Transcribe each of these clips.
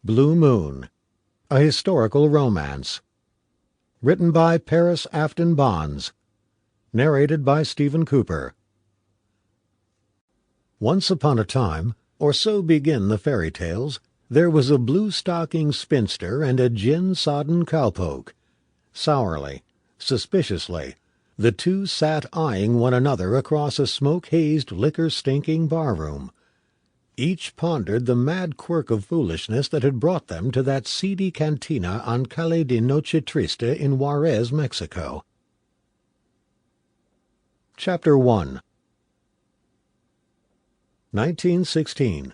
Blue Moon, a historical romance. Written by Parris Afton Bonds. Narrated by Stephen Cooper. Once upon a time, or so begin the fairy tales, there was a blue-stocking spinster and a gin-sodden cowpoke. Sourly, suspiciously, the two sat eyeing one another across a smoke-hazed, liquor-stinking bar-room. Each pondered the mad quirk of foolishness that had brought them to that seedy cantina on Calle de Noche Triste in Juarez, Mexico. Chapter 1. 1916.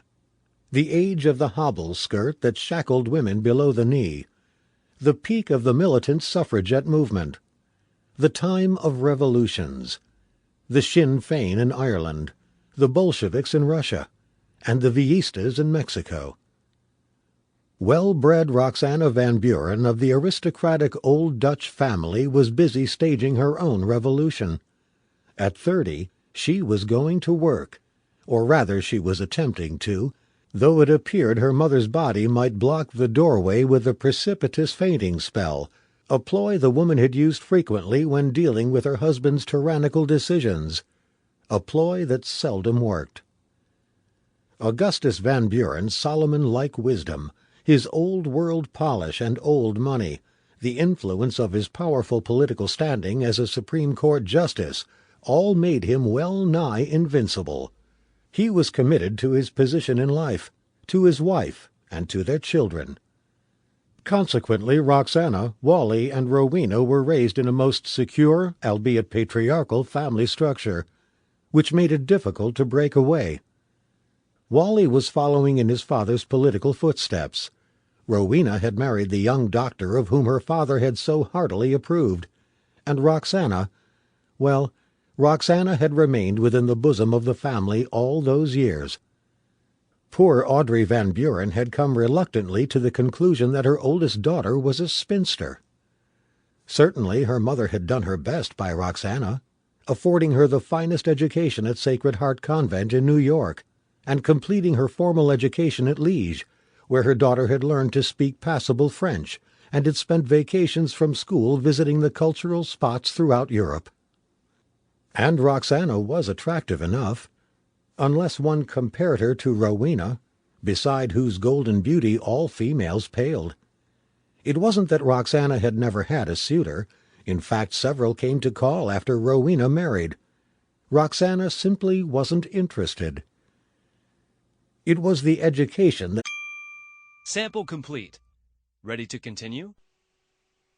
The age of the hobble skirt that shackled women below the knee. The peak of the militant suffragette movement. The time of revolutions. The Sinn Féin in Ireland. The Bolsheviks in Russia. And the Villistas in Mexico. Well-bred Roxana Van Buren of the aristocratic old Dutch family was busy staging her own revolution. At 30, she was going to work, or rather she was attempting to, though it appeared her mother's body might block the doorway with a precipitous fainting spell, a ploy the woman had used frequently when dealing with her husband's tyrannical decisions, a ploy that seldom worked. Augustus Van Buren's Solomon-like wisdom, his old-world polish and old money, the influence of his powerful political standing as a Supreme Court justice, all made him well-nigh invincible. He was committed to his position in life, to his wife, and to their children. Consequently, Roxana, Wally, and Rowena were raised in a most secure, albeit patriarchal, family structure, which made it difficult to break away. Wally was following in his father's political footsteps. Rowena had married the young doctor of whom her father had so heartily approved, and Roxana had remained within the bosom of the family all those years. Poor Audrey Van Buren had come reluctantly to the conclusion that her oldest daughter was a spinster. Certainly her mother had done her best by Roxana, affording her the finest education at Sacred Heart Convent in New York, and completing her formal education at Liege, where her daughter had learned to speak passable French, and had spent vacations from school visiting the cultural spots throughout Europe. And Roxana was attractive enough, unless one compared her to Rowena, beside whose golden beauty all females paled. It wasn't that Roxana had never had a suitor. In fact, several came to call after Rowena married. Roxana simply wasn't interested. It was the education that... Sample complete. Ready to continue?